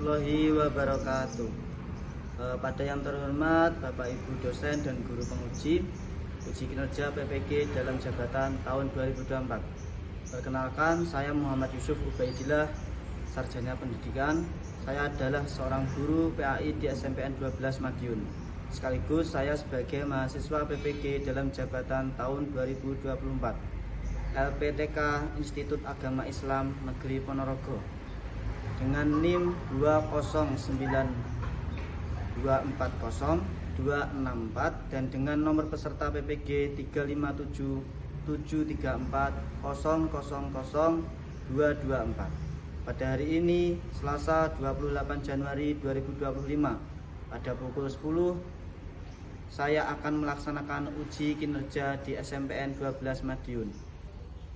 warahmatullahi wabarakatuh. Pada yang terhormat Bapak Ibu dosen dan guru penguji uji kinerja PPG dalam jabatan tahun 2024. Perkenalkan, saya Muhammad Yusuf Ubaidillah, sarjana pendidikan. Saya adalah seorang guru PAI di SMPN 12 Madiun. Sekaligus saya sebagai mahasiswa PPG dalam jabatan tahun 2024. LPTK Institut Agama Islam Negeri Ponorogo dengan NIM 209240264 dan dengan nomor peserta PPG 3577340000224. Pada hari ini Selasa 28 Januari 2025 pada pukul 10 saya akan melaksanakan uji kinerja di SMPN 12 Madiun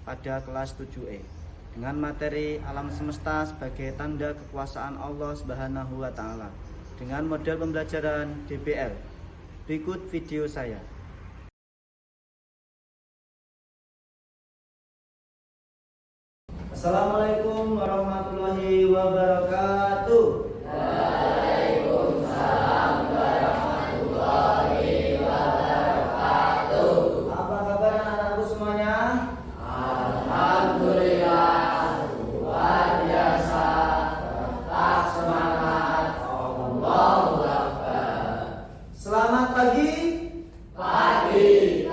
pada kelas 7E dengan materi alam semesta sebagai tanda kekuasaan Allah Subhanahu wa taala dengan model pembelajaran DBL. Berikut video saya. Assalamualaikum warahmatullahi wabarakatuh. Selamat pagi. Pagi.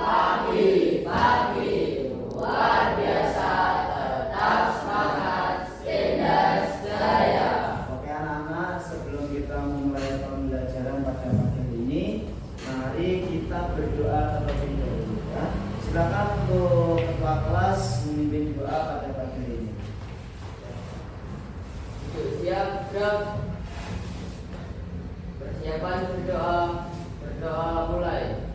Luar biasa, tetap semangat, Stenders Jaya. Oke anak-anak, sebelum kita memulai pembelajaran pada pagi ini, mari kita berdoa terlebih dahulu ya. Silakan untuk ketua kelas memimpin doa pada pagi ini. Siap, gerak. Persiapan berdoa. Berdoa mulai.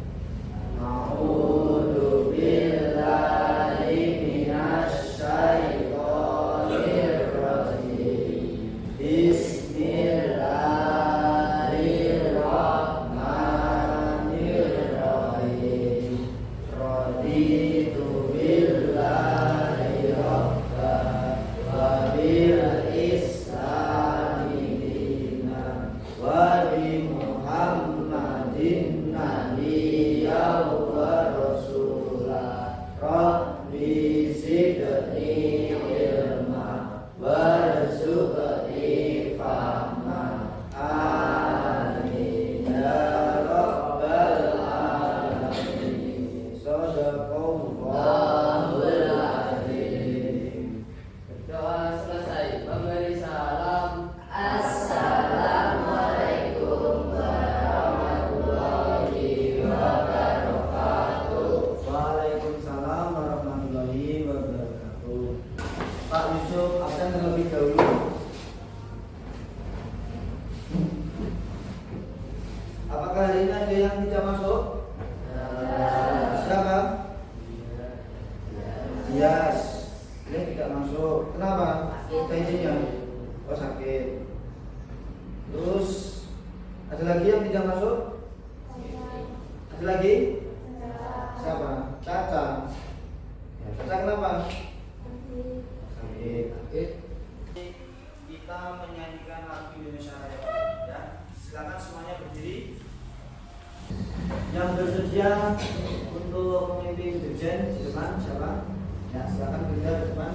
A'udzu billahi minasy syaithanir rajim. Bismillahirrahmanirrahim. Raditu billahi rabban wa bil islami dinan wa bi Muhammadin nabiyyan wa rasulah. Rabbi zidni ilma warzuqni fahma. Amin ya rabbal alamin. Shadaqallahul azim. Berdoa selesai. Memberi salam. Assalamualaikum warahmatullahi wabarakatuh. Waalaikumsalam warahmatullahi wabarakatuh. Pak Yusuf absen terlebih dahulu. Apakah hari ini ada yang tidak masuk? Siapa? Yes. Ini tidak masuk. Kenapa? Ada izinnya? Oh sakit. Terus ada lagi yang tidak masuk? Ada lagi? Siapa? Caca. Ya, Caca kenapa? Sakit. Kita menyanyikan lagu Indonesia Raya ya. Silakan semuanya berdiri. Yang bersedia untuk memimpin dirjen di depan siapa? Ya, silakan berdiri di depan.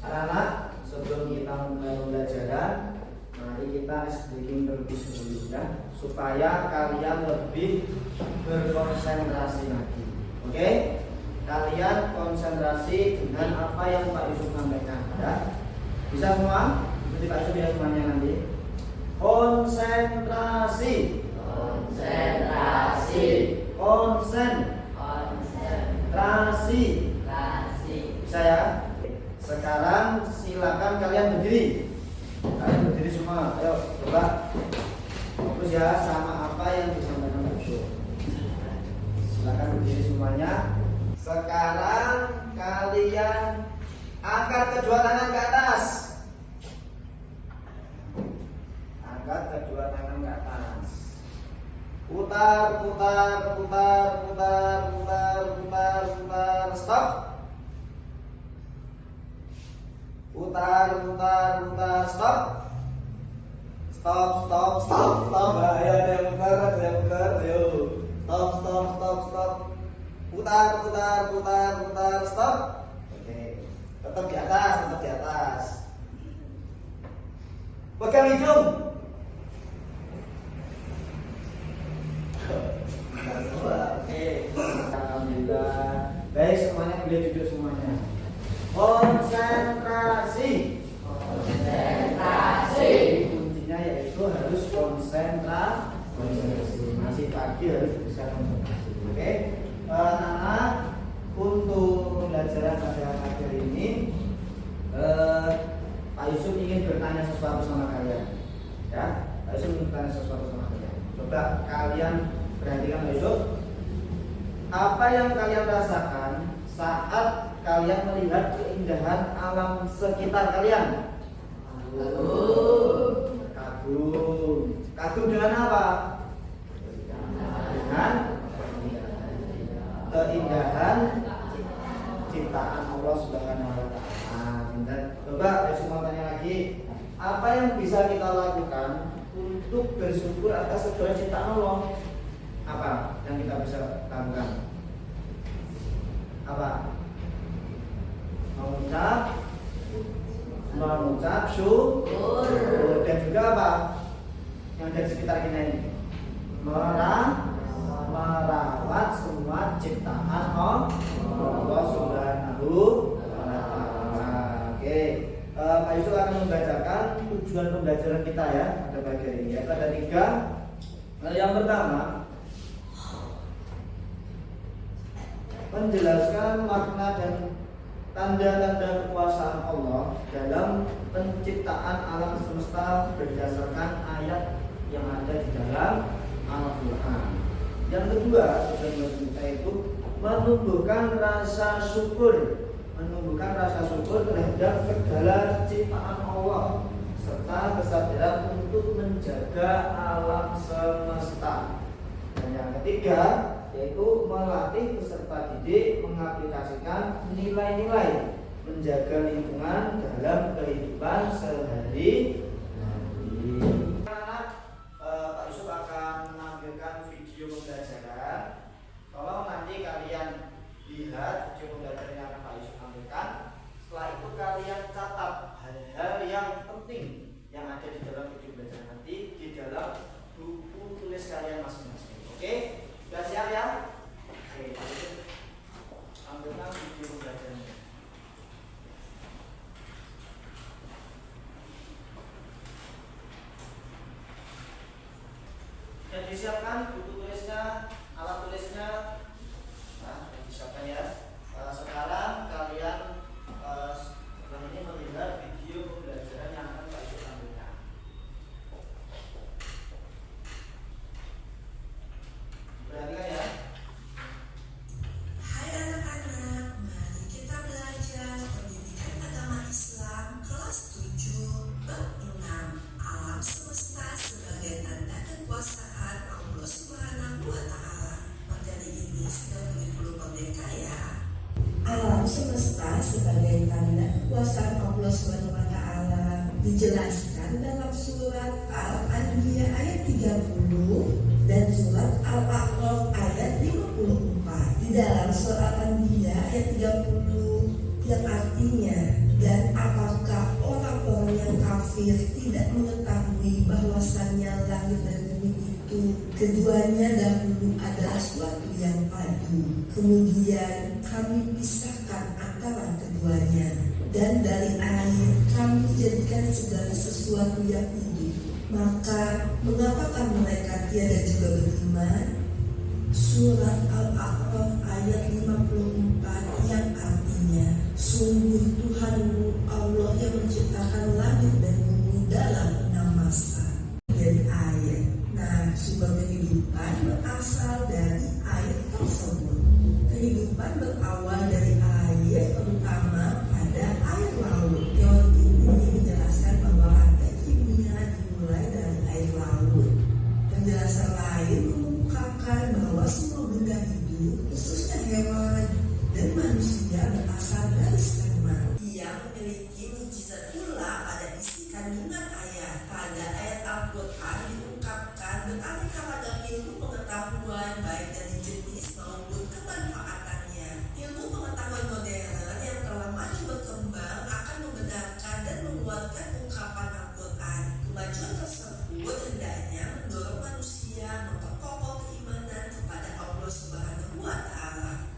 Anak-anak, sebelum kita mulai pembelajaran, mari kita sedikit meeting terlebih dahulu ya, supaya kalian lebih berkonsentrasi lagi. Oke? Kalian konsentrasi dengan apa yang Pak Yusuf sampaikan ya. Bisa semua? Nanti Pak Yusuf ya semuanya nanti. Konsentrasi. Konsentrasi. Konsentrasi. Bisa ya? Sekarang silakan kalian berdiri. Kalian berdiri semua. Ayo coba fokus ya sama apa yang disampaikan Pak Yusuf. Silakan berdiri semuanya. Sekarang kalian angkat kedua tangan ke atas. Angkat kedua tangan ke atas. Putar. Stop. Putar. Stop. Stop. Ayo ada yang muter. Ayo. Stop. Putar. Stop. Oke. Tetap di atas. Pegang hidung. Oke. Alhamdulillah. Baik, semuanya boleh duduk semuanya. Konsentrasi. Kuncinya yaitu harus konsentrasi. Masih pagi harus bisa konsentrasi. Oke. Anak-anak, untuk pembelajaran pada materi ini Pak Yusuf ingin bertanya sesuatu sama kalian. Ya, Pak Yusuf ingin bertanya sesuatu sama kalian. Coba kalian perhatikan Pak Yusuf. Apa yang kalian rasakan saat kalian melihat keindahan alam sekitar kalian? Kagum dengan apa? Dengan keindahan ciptaan Allah Subhanahu wa Ta'ala. Coba semua tanya lagi, apa yang bisa kita lakukan untuk bersyukur atas segala ciptaan Allah? Apa yang kita bisa lakukan? Apa? Mengucap syukur. Dan juga apa? Yang dari sekitar kita ini merawat semua ciptaan Allah Subhanahu wa Ta'ala. Oke, Pak Yusuf akan membacakan tujuan pembelajaran kita ya pada pagi ini. Ada 3. Yang pertama, menjelaskan makna dan tanda-tanda kekuasaan Allah dalam penciptaan alam semesta berdasarkan ayat yang ada di dalam Al-Quran. Yang kedua, tujuan kita itu menumbuhkan rasa syukur terhadap segala ciptaan Allah serta kesadaran untuk menjaga alam semesta. Dan yang ketiga, yaitu melatih peserta didik mengaplikasikan nilai-nilai menjaga lingkungan dalam kehidupan sehari-hari. Pak Yusuf akan menampilkan video pembelajaran. Tolong nanti kalian lihat video pembelajaran yang akan Pak Yusuf tampilkan. Setelah itu kalian catat hal-hal yang penting yang ada di dalam video pembelajaran nanti di dalam buku tulis kalian masing-masing. Oke? Sudah siap ya? Oke, tampilkan video pembelajarannya. Sudah disiapkan buku tulisnya, alat tulisnya. Nah, disiapkan ya. Sekarang kalian setelah ini melihat video pembelajaran yang akan Pak Yusuf tampilkan. Perhatikan ya. Hai anak-anak, mari kita belajar pendidikan agama Islam kelas 7 bab 6 alam semesta sebagai tanda kekuasaan Allah Subhanahu wa Ta'ala. Materi ini sudah begitu merdeka ya. Alam semesta sebagai tanda kekuasaan Allah Subhanahu wa Ta'ala dijelaskan dalam surat Al-Anbiya ayat 30 dan surat Al-A'raf ayat 54. Di dalam surat Al-Anbiya ayat 30 yang artinya, dan apakah orang-orang yang kafir tidak mengetahui bahwasannya langit dan bumi itu keduanya dahulu adalah suatu yang padu. Kemudian kami pisahkan antara keduanya, dan dari air kami jadikan segala sesuatu yang hidup. Maka mengapakah mereka tiada juga beriman? Surat Al-A'raf ayat 54 yang artinya, sungguh Tuhanmu Allah yang menciptakan langit dan bumi dalam 6 masa. Dari air. Nah, sumber kehidupan berasal dari air tersebut. Kehidupan berawal dari air, terutama pada air laut. Teori ini menjelaskan bahwa rantai kimia dimulai dari air laut. Penjelasan lain mengemukakan bahwa semua benda hidup, khususnya hewan dan manusia, berasal dari sperma. Ia memiliki mukjizat pula pada isi kandungan ayat. Pada ayat Al-Quran diungkapkan beraneka ragam ilmu pengetahuan baik dari jenis maupun kemanfaatannya. Ilmu pengetahuan modern yang telah maju berkembang akan membenarkan dan menguatkan ungkapan Al-Quran. Kemajuan tersebut hendaknya mendorong manusia memperkokoh keimanan kepada Allah Subhanahu wa Ta'ala.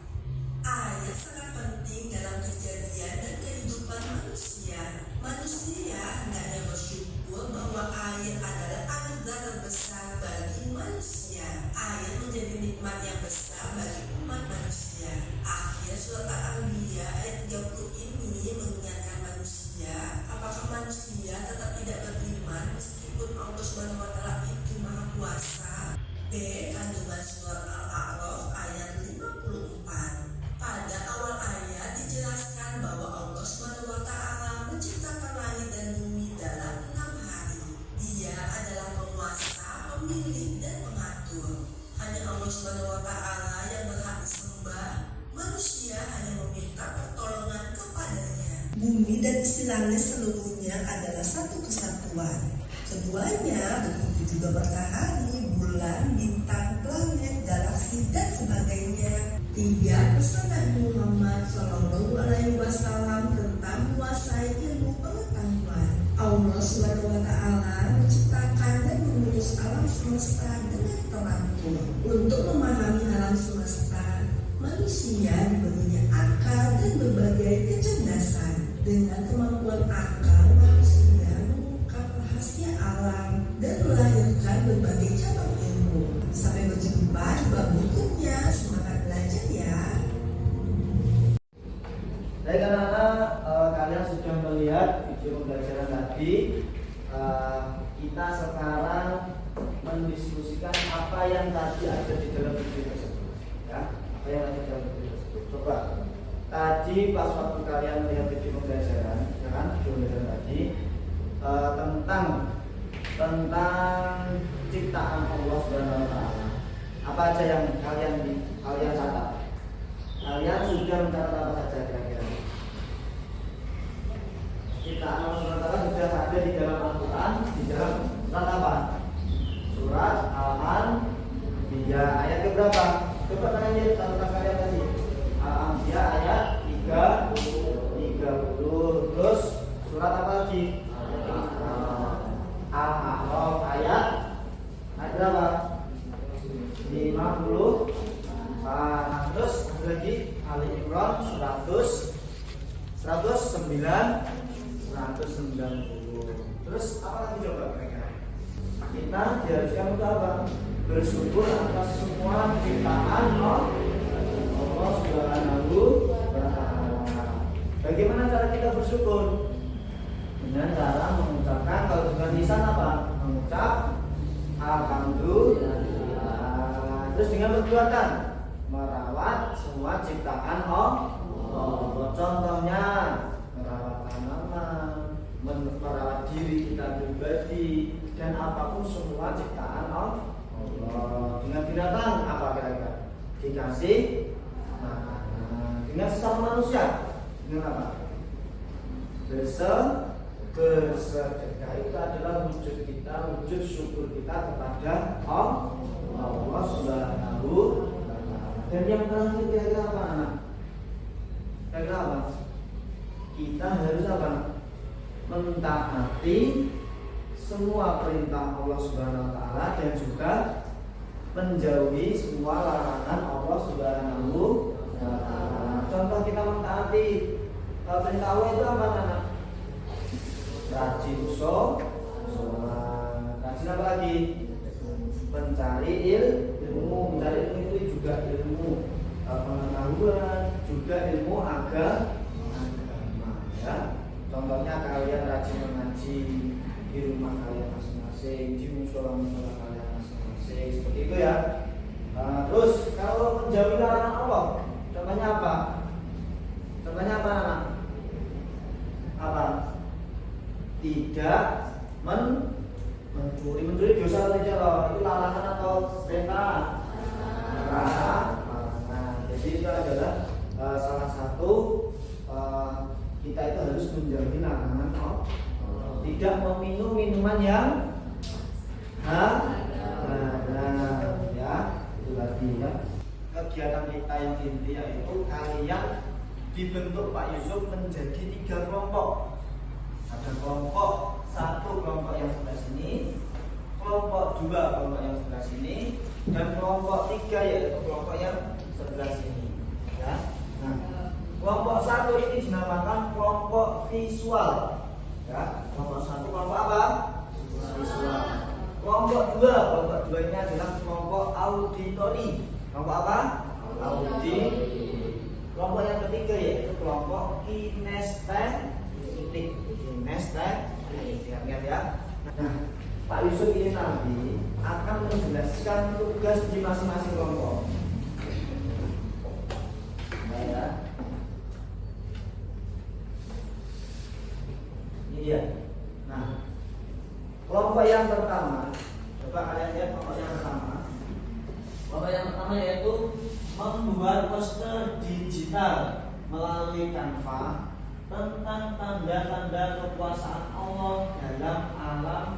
Ayat sangat penting dalam kejadian dan kehidupan manusia. Manusia hendaknya bersyukur bahwa air adalah anugerah terbesar bagi manusia. Air menjadi nikmat yang besar bagi umat manusia. Akhir surat Al-Anbiya ayat 30 ini mengingatkan manusia, apakah manusia tetap tidak beriman meskipun Allah Subhanahu wa Ta'ala itu Maha Kuasa? B. Kandungan surat Al-A'raf ayat 54. Pada awal ayat dijelaskan bahwa Allah Subhanahu wa Ta'ala menciptakan langit dan bumi dalam 6 hari. Dia adalah penguasa, pemilik dan pengatur. Hanya Allah Subhanahu wa Ta'ala yang berhak disembah. Manusia hanya meminta pertolongan kepadanya. Bumi dan isi langit seluruhnya adalah satu kesatuan. Keduanya begitu juga matahari, bulan, bintang, planet, galaksi dan sebagainya. 3. Pesan Nabi Muhammad SAW tentang menguasai ilmu pengetahuan. Allah Subhanahu wa Ta'ala menciptakan dan mengurus alam semesta dengan teratur. Untuk memahami alam semesta, manusia diberinya akal dan berbagai kecerdasan. Dengan kemampuan akal, manusia mengungkap rahasia alam dan melahirkan berbagai cabang ilmu. Sampai berjumpa di bab berikutnya. Semangat belajar ya. Baik anak-anak, kalian sudah melihat video pembelajaran tadi. Kita sekarang mendiskusikan apa yang tadi ada di dalam video tersebut, ya. Apa yang ada di dalam video tersebut. Coba tadi pas waktu kalian melihat video pembelajaran, ya kan? Video pembelajaran tadi tentang ciptaan Allah Subhanahu wa Ta'ala. Apa aja yang kalian catat? Kalian sudah mencatat apa saja kira-kira? Ciptaan Allah Subhanahu wa Ta'ala sudah ada di dalam Al-Quran, di dalam surat apa? Surat Al-Anbiya ayat keberapa? Coba kalian lihat catatan kalian tadi. Al-Anbiya ayat 30. Terus surat apa lagi? Al-A'raf ayat berapa? 50. Terus lagi Ali Imran 190. Terus apa lagi coba kira-kira? Kita diharuskan untuk apa? Bersyukur atas semua ciptaan Allah Subhanahu wa Ta'ala. Bagaimana cara kita bersyukur? Dengan cara mengucapkan, kalau dengan lisan apa? Mengucap Alhamdulillah. Terus dengan perbuatan merawat semua ciptaan Allah. Contohnya merawat tanaman, merawat diri kita pribadi, dan apapun semua ciptaan Allah. Dengan binatang apa kira-kira? Dikasih makanan. Dengan sesama manusia dengan apa? Bersedekah itu adalah wujud kita, wujud syukur kita kepada Allah Subhanahu wa Ta'ala. Dan yang terakhir kira-kira apa anak? Kira-kira apa? Kita harus apa? Mentaati semua perintah Allah Subhanahu wa taala dan juga menjauhi semua larangan Allah Subhanahu wa taala. Contoh kita mentaati perintah Allah itu apa, anak? Rajin sholat, rajin apa lagi? Mencari ilmu, mencari ilmu itu juga ilmu pengetahuan, juga ilmu agama ya. Contohnya kalian rajin mengaji di rumah kalian masing-masing, di musola kalian masing-masing, seperti itu ya. Terus kalau menjauhi larangan Allah, contohnya apa? Contohnya apa, anak? Apa? Tidak mencuri dosa atau tidak loh? Itu larangan atau perintah? Larangan. Jadi itu adalah salah satu kita itu harus menjauhi larangan Allah. Tidak meminum minuman yang ya, itu tadi ya. Kegiatan kita yang inti yaitu kalian dibentuk Pak Yusuf menjadi 3 kelompok. Ada kelompok 1, kelompok yang sebelah sini, kelompok 2, kelompok yang sebelah sini, dan kelompok 3 yaitu kelompok yang sebelah sini ya. Nah, kelompok 1 ini dinamakan kelompok visual ya. Kelompok 1 kelompok apa? Visual. Kelompok 2 ini adalah kelompok auditori. Kelompok apa? Auditory. Kelompok yang ketiga yaitu kelompok kinestetik. Ingat ya. Nah, Pak Yusuf ini nanti akan menjelaskan tugas di masing-masing kelompok. Nah, ya. Ini dia. Nah, kelompok yang pertama, coba kalian lihat kelompok yang pertama. Kelompok yang pertama yaitu membuat poster digital melalui Canva tentang tanda-tanda kekuasaan Allah dalam alam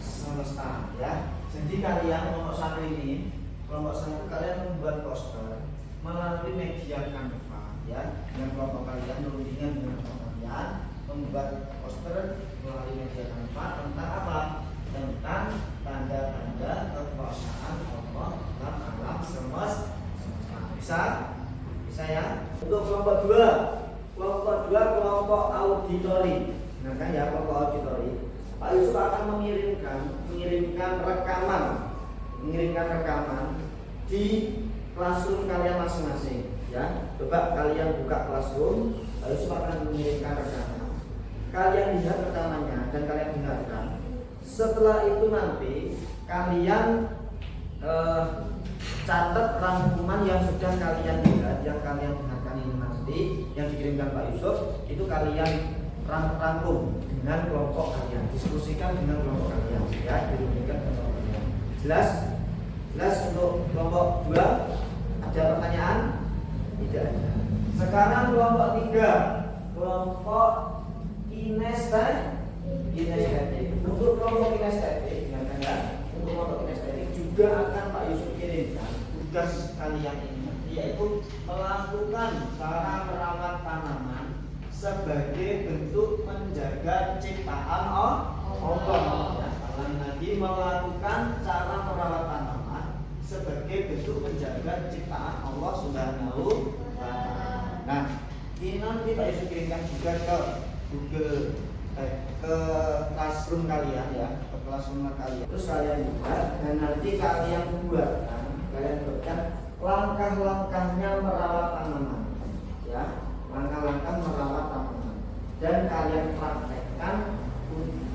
semesta ya. Jadi kalian kelompok 1 ini, kelompok 1 kalian membuat poster melalui media Canva ya. Dengan kelompok kalian berundingan dengan kelompok kalian membuat poster melalui media Canva tentang apa? Tentang tanda-tanda kekuasaan Allah dalam alam semesta. Bisa ya. Untuk kelompok 2 kelompok auditori. Nah kan ya, kelompok auditori. Pak Yusuf akan mengirimkan rekaman di classroom kalian masing-masing ya. Coba kalian buka classroom, Pak Yusuf akan mengirimkan rekaman. Kalian lihat rekamannya dan kalian dengarkan. Setelah itu nanti kalian catat rangkuman yang sudah kalian lihat, yang kalian dengarkan ini nanti, yang dikirimkan Pak Yusuf, itu kalian rangkum dengan kelompok kalian, diskusikan dengan kelompok kalian, ya, dirundingkan dengan kelompok kalian. Jelas untuk kelompok 2 ada pertanyaan? Tidak ada. Sekarang kelompok 3, kelompok kinestetik. Untuk kelompok kinestetik, untuk kelompok kinestetik juga akan Pak Yusuf kirimkan tugas kalian ini, yaitu melakukan cara merawat tanaman sebagai bentuk menjaga ciptaan Allah. Lagi melakukan cara merawat tanaman sebagai bentuk menjaga ciptaan Allah Subhanahu wa taala. Nah, ini nanti Pak Yusuf kirimkan juga ke Google, ke classroom kalian ya, ke classroom kalian. Terus kalian buat dan nanti kalian buatkan langkah-langkahnya merawat tanaman, ya, langkah-langkah merawat tanaman, dan kalian praktekkan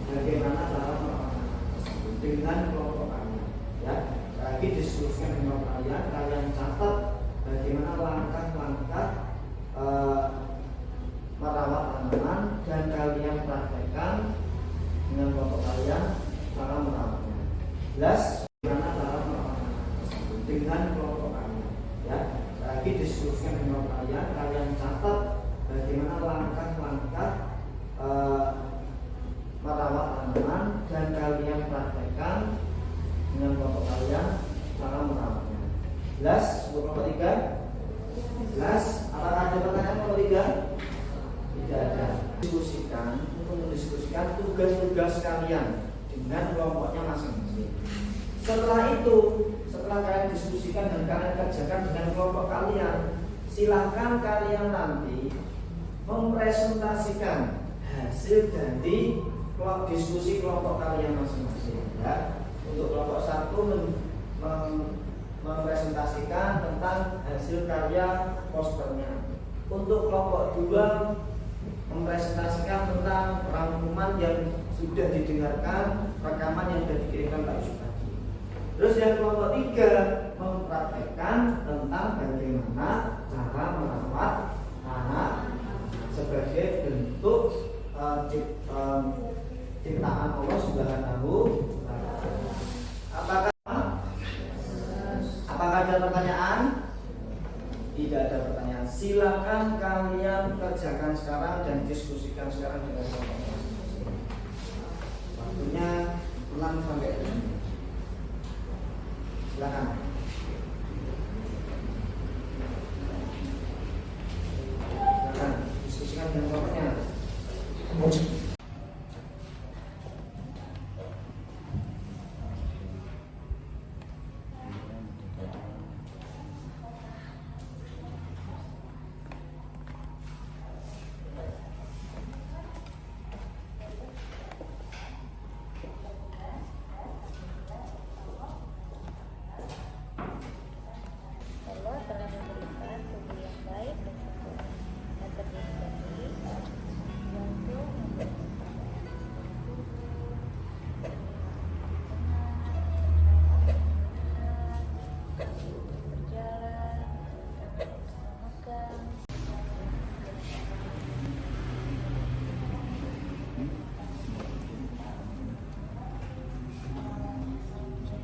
bagaimana cara merawat tanaman dengan kelompok kalian, ya. Lagi diskusikan dengan kalian catat bagaimana langkah-langkah merawat tanaman dan kalian praktekkan dengan kelompok kalian cara merawatnya. Jelas bagaimana cara merawat tanaman dengan kelompok kalian, ya. Lagi diskusikan dengan kalian catat bagaimana langkah-langkah merawat tanaman dan kalian praktekkan dengan kelompok kalian cara merawatnya. Jelas untuk kelompok 3? Jelas? Apakah ada pertanyaan kelompok 3? Tidak ada. untuk mendiskusikan tugas-tugas kalian dengan kelompoknya masing-masing. Setelah itu, setelah kalian diskusikan dan kalian kerjakan dengan kelompok kalian, silahkan kalian nanti mempresentasikan hasil dari diskusi kelompok kalian masing-masing. Ya. Untuk kelompok 1 mempresentasikan tentang hasil karya posternya. Untuk kelompok 2 mempresentasikan tentang rangkuman yang sudah didengarkan, rekaman yang sudah dikirimkan Pak Yusuf tadi. Terus yang kelompok 3 mempraktekkan tentang bagaimana cara merawat anak sebagai bentuk ciptaan Allah Subhanahu wa Ta'ala. Apakah ada pertanyaan? Tidak ada pertanyaan. Silakan kalian kerjakan sekarang dan diskusikan sekarang dengan kelompok masing-masing. Waktunya 6 sampai 7. Silakan. Silakan diskusikan dengan kelompoknya. Allah telah memberikan tubuh yang baik dan terdiri dari jantung, berjalan, memegang.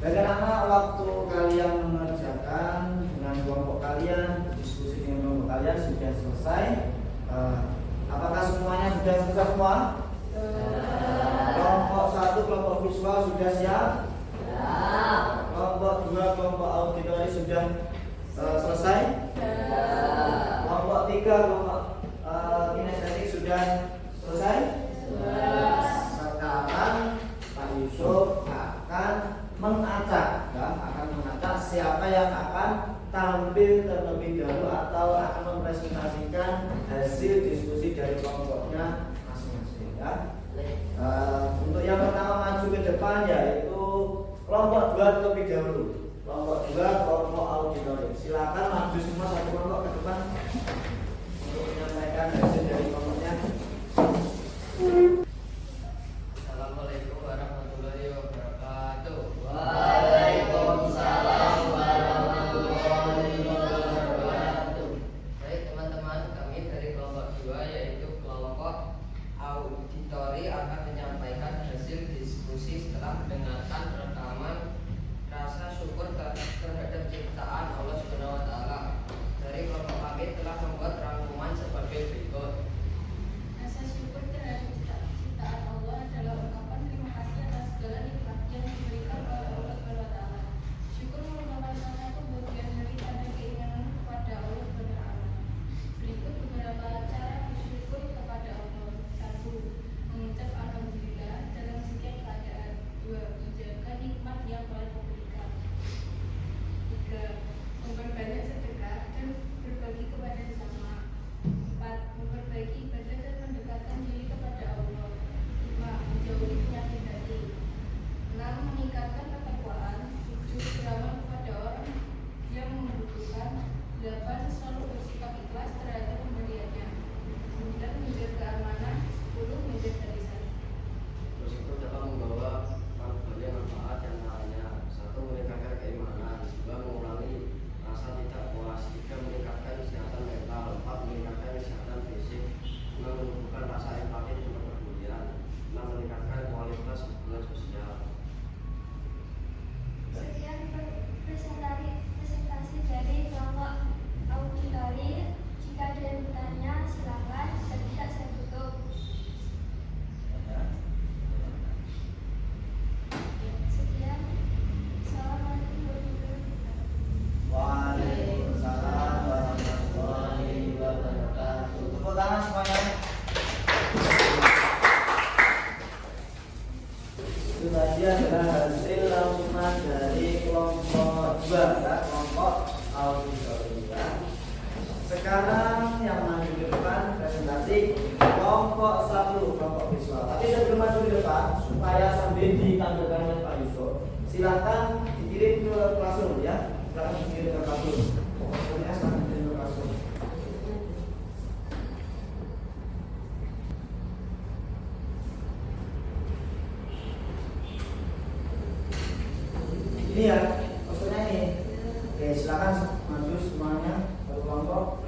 Bagaimana waktu kalian mengerjakan dengan kelompok kalian, diskusi dengan kelompok kalian sudah selesai? Apakah semuanya sudah selesai semua? Kelompok 1, kelompok visual sudah siap? Kelompok 2, kelompok auditori sudah selesai? Kelompok 3, kelompok kinestetik sudah selesai? Sekarang Pak Yusuf akan mengacak, ya, akan mengacak siapa yang akan tampil terlebih dahulu atau akan mempresentasikan hasil diskusi dari kelompoknya masing-masing. Ya. Untuk yang pertama maju ke depan yaitu kelompok 2 terlebih dahulu. Kelompok 2, kelompok auditori. Silakan maju semua satu kelompok ke depan untuk menyampaikan hasil dari kelompoknya. Assalamualaikum warahmatullahi wabarakatuh. Waalaikumsalam warahmatullahi wabarakatuh. Baik teman-teman, kami dari kelompok 2 yaitu kelompok auditori akan menyampaikan hasil diskusi setelah mendengarkan rekaman rasa syukur terhadap ciptaan Allah Subhanahu wa Ta'ala tadi adalah hasil rangkuman dari kelompok 2 ya, kelompok auditori ya. Sekarang yang maju ke depan presentasi kelompok 1, kelompok visual. Tapi sebelum maju ke depan supaya sambil ditampilkan oleh Pak Yusuf, silakan dikirim ke classroom ya. Silakan dikirim ke classroom. Pokoknya silakan dikirim ke classroom. Ini ya, maksudnya ini. Oke, silakan maju semuanya satu kelompok.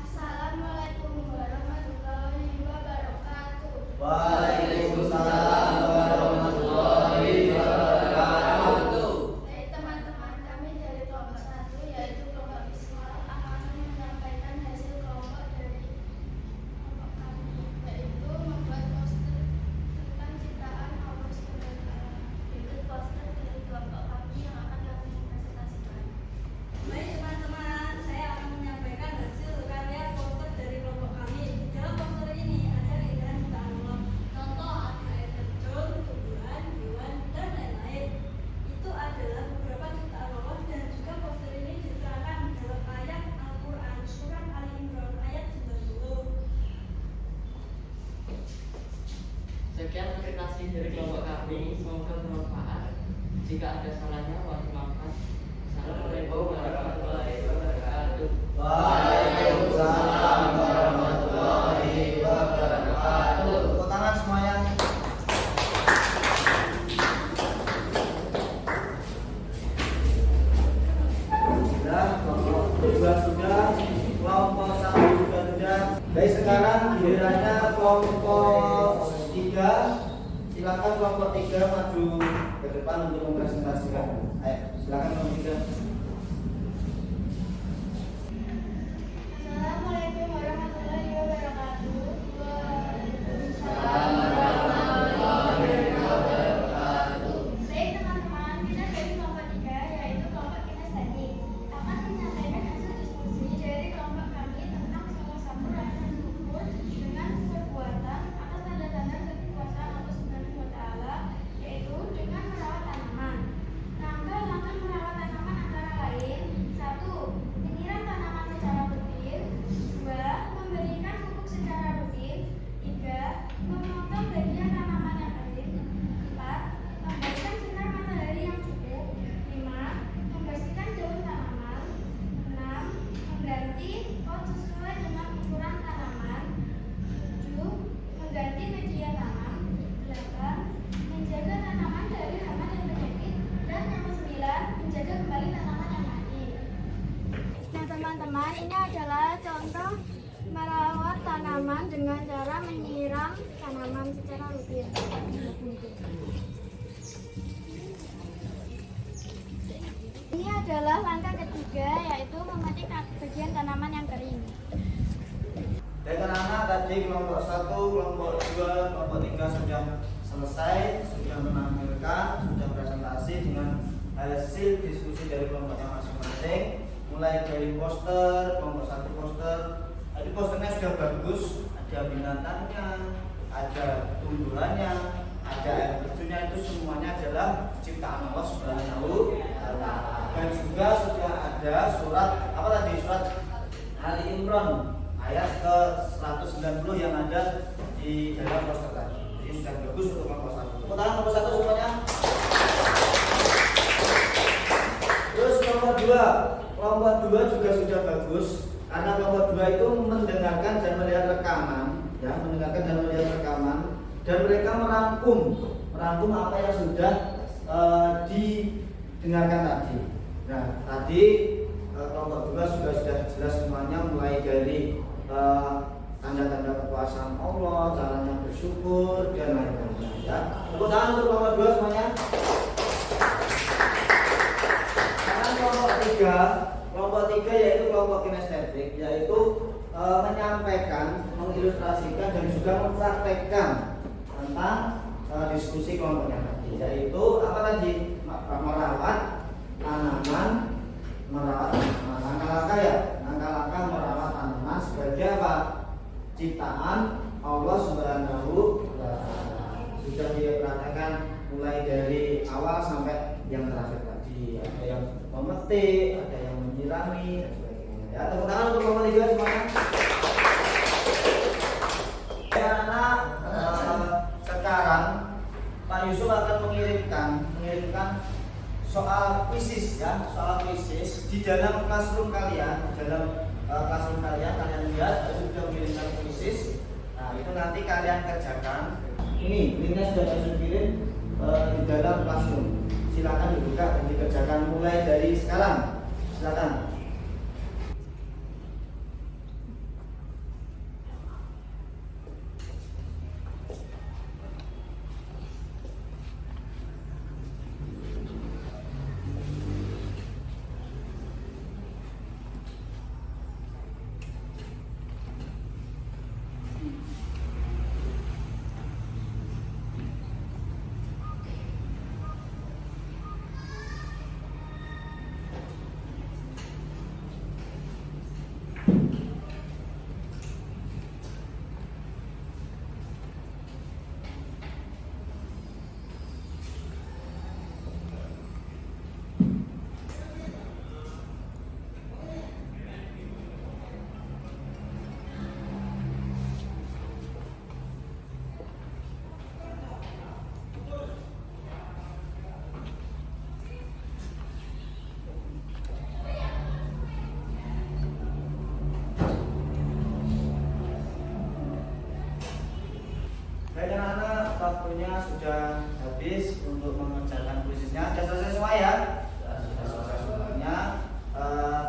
Assalamualaikum warahmatullahi wabarakatuh. Waalaikumsalam warahmatullahi wabarakatuh. Baik teman-teman, kami dari kelompok 1 yaitu kelompok visual akan menyampaikan hasil kelompok dari kelompok kami, yaitu membuat poster tentang ciptaan Allah SWT. Berikut poster dari kelompok kami yang akan kami presentasikan. Baik teman-teman, saya akan menyampaikan hasil karya poster dari kelompok kami. Dalam poster ini ada keindahan ciptaan Allah. Contoh ada air terjun, tumbuhan, hewan, dan lain-lain. Itu adalah beberapa ciptaan Allah dan juga poster ini diterangkan dalam ayat Al-Quran Surat Ali Imran ayat 90. Sekian presentasi dari kelompok kami, semoga bermanfaat. Jika ada salahnya, mohon maaf. Assalamualaikum warahmatullahi wabarakatuh. Waalaikumsalam warahmatullahi wabarakatuh. Tepuk tangan semuanya. Sudah, kelompok 2 sudah, kelompok 1 juga sudah. Baik, sekarang gilirannya kelompok 3. Silakan kelompok 3 maju ke depan untuk mempresentasikan. Ayo, silakan kelompok 3. Assalamualaikum warahmatullahi wabarakatuh. Baik teman-teman, kita dari kelompok 3 yaitu kelompok kinestetik akan menyampaikan hasil diskusi dari kelompok kami tentang salah satu rangkaian ukur dengan perbuatan atas tanda-tanda kekuasaan Allah Subhanahu wa Ta'ala, yaitu dengan merawat tanaman. Langkah-langkah merawat tanaman antara lain: 1. Menyiram tanaman secara rutin. 2. Memberikan pupuk secara rutin. 3. Memotong bagian tanaman yang kering. 4. Memberikan sinar matahari yang cukup. 5. Membersihkan daun tanaman. 6. Mengganti pot sesuai dengan ukuran tanaman. 7. Mengganti media tanam. 8. Menjaga tanaman dari hama dan penyakit. Dan yang ke-9, menjaga kembali tanaman yang mati. Nah teman-teman, ini adalah contoh merawat tanaman dengan cara menyiram tanaman secara rutin. Ini adalah langkah ketiga, yaitu memetik bagian tanaman yang kering. Baik anak-anak, tadi kelompok 1, kelompok 2, kelompok 3 sudah selesai, sudah menampilkan, sudah presentasi dengan hasil diskusi dari kelompoknya masing-masing. Mulai dari poster, kelompok 1 poster. Tadi posternya sudah bagus, ada binatangnya, ada tumbuhannya, ada air terjunnya, itu semuanya adalah ciptaan Allah Subhanahu wa Ta'ala. Dan juga sudah ada surat apa tadi? Surat Ali Imran ayat ke 190 yang ada di dalam poster tadi. Jadi sudah bagus untuk kelompok 1. Tepuk tangan kelompok 1 semuanya. Terus kelompok 2. Kelompok 2 juga sudah bagus karena kelompok 2 itu mendengarkan dan melihat rekaman, ya, mendengarkan dan melihat rekaman, dan mereka merangkum apa yang sudah didengarkan tadi. Nah, tadi kelompok 2 sudah jelas semuanya, mulai dari tanda-tanda kekuasaan Allah, caranya bersyukur, dan lain-lain. Ya, tepuk tangan untuk kelompok 2 semuanya. Sekarang kelompok 3 yaitu kelompok kinestetik, yaitu menyampaikan, mengilustrasikan, dan juga mempraktekkan tentang diskusi kelompoknya tadi, yaitu apa tadi? Merawat tanaman, langkah-langkah ya, langkah-langkah merawat tanaman sebagai apa? Ciptaan Allah Subhanahu wa mulai dari awal sampai yang terakhir tadi. Ada yang memetik, ada yang menyirami dan sebagainya. Ya, tepuk tangan untuk Mama Liga semuanya. Anak-anak, sekarang Pak Yusuf akan mengirimkan soal kuisis ya, soal kuisis di dalam classroom kalian, kalian lihat sudah mengirimkan kuisis. Nah, itu nanti kalian kerjakan. Ini linknya sudah saya kirim di dalam classroom. Silakan dibuka dan dikerjakan mulai dari sekarang. Silakan. Baik anak-anak, waktunya sudah habis untuk mengerjakan kuisisnya. Sudah selesai semua ya? Sudah selesai semuanya.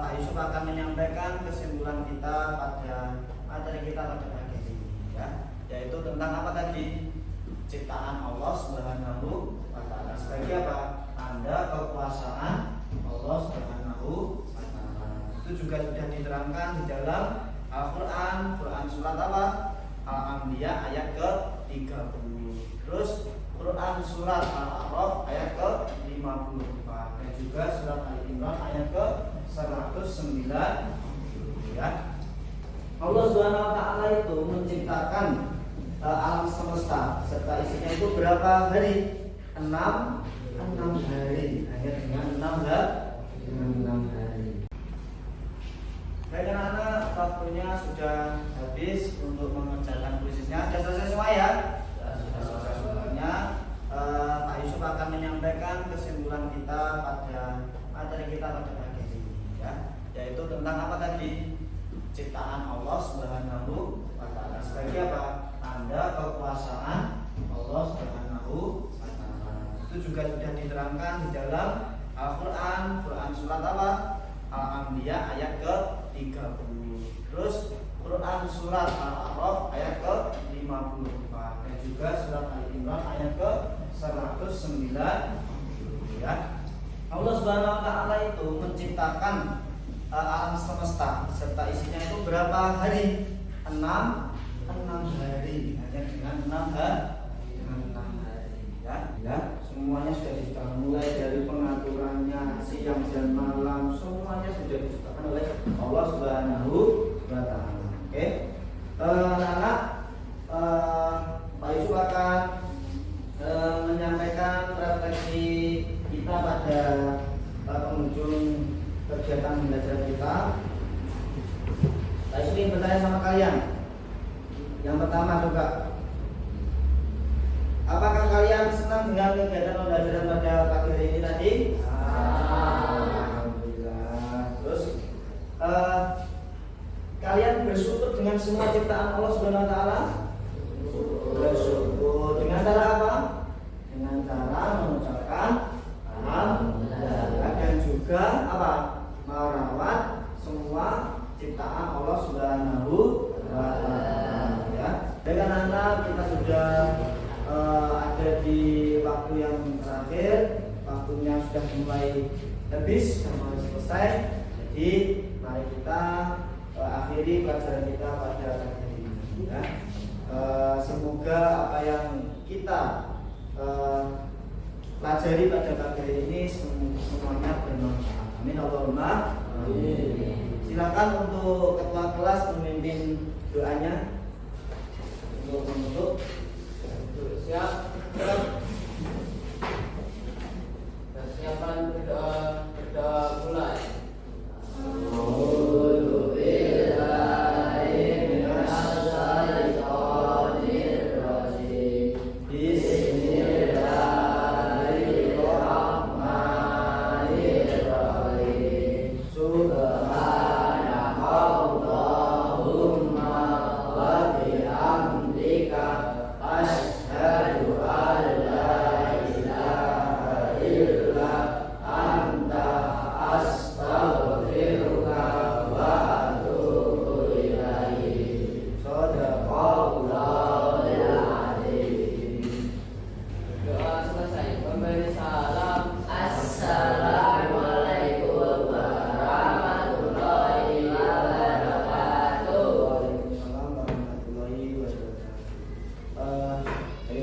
Pak Yusuf akan menyampaikan kesimpulan kita pada materi kita pada pagi ini, ya, yaitu tentang apa tadi? Ciptaan Allah Subhanahu wa Ta'ala. Sebagai apa? Tanda kekuasaan Allah Subhanahu wa Ta'ala. Itu juga sudah diterangkan di dalam Al-Quran, surat apa? Al-Anbiya ayat ke-30. Terus Quran surat Al-A'raf ayat ke-54 dan juga surat Al-Imran ayat ke-109. Ya. Allah Subhanahu wa Ta'ala itu menciptakan alam semesta serta isinya itu berapa hari? 6 hari. Hanya dengan 6 hari. Baik anak-anak, waktunya sudah habis untuk mengerjakan kuisisnya. Sudah selesai semua ya? Sudah selesai semuanya. Pak Yusuf akan menyampaikan kesimpulan kita pada materi kita pada pagi ini, ya, yaitu tentang apa tadi? Ciptaan Allah Subhanahu wa Ta'ala. Sebagai apa? Tanda kekuasaan Allah Subhanahu wa Ta'ala. Itu juga sudah diterangkan di dalam Al-Quran, surat apa? Al-Anbiya ayat ke-30. Terus Quran surat Al-A'raf ayat ke-54 dan juga surat Al-Imran ayat ke-109. Ya. Allah Subhanahu wa Ta'ala itu menciptakan alam semesta serta isinya itu berapa hari? 6 hari. Hanya dengan 6 hari. Ya. Semuanya sudah diciptakan mulai dari pengaturannya siang dan malam, semuanya sudah diciptakan oleh Allah Subhanahu wa Ta'ala. Oke. Anak-anak, Pak Yusuf akan menyampaikan refleksi kita pada penghujung kegiatan belajar kita. Pak Yusuf ingin bertanya sama kalian. Yang pertama juga, apakah kalian senang dengan kegiatan pembelajaran pada pagi hari ini tadi? Alhamdulillah. Terus kalian bersyukur dengan semua ciptaan Allah Subhanahu wa Ta'ala? Bersyukur dengan cara apa? Dengan cara mengucapkan alhamdulillah dan juga apa? Merawat semua ciptaan Allah Subhanahu wa Ta'ala, ya. Dengan anak kita sudah ada di waktu yang terakhir, waktunya sudah mulai habis, sudah mulai selesai. Jadi mari kita akhiri pelajaran kita pada hari ini, ya. Semoga apa yang kita pelajari pada pagi hari ini semuanya bermanfaat. Amin Allahumma amin. Silakan untuk ketua kelas memimpin doanya untuk menutup. Siap.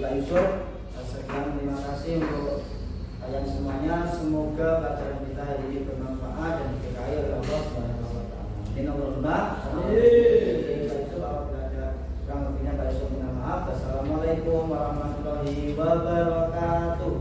Kak Yusuf. Sekian, terima kasih untuk kalian semuanya. Semoga pelajaran kita hari ini bermanfaat dan diberkahi oleh Allah Subhanahu wa taala. Amin Allahumma amin. Kak Yusuf apabila ada kurang lebihnya Kak Yusuf minta maaf. Wassalamualaikum warahmatullahi wabarakatuh.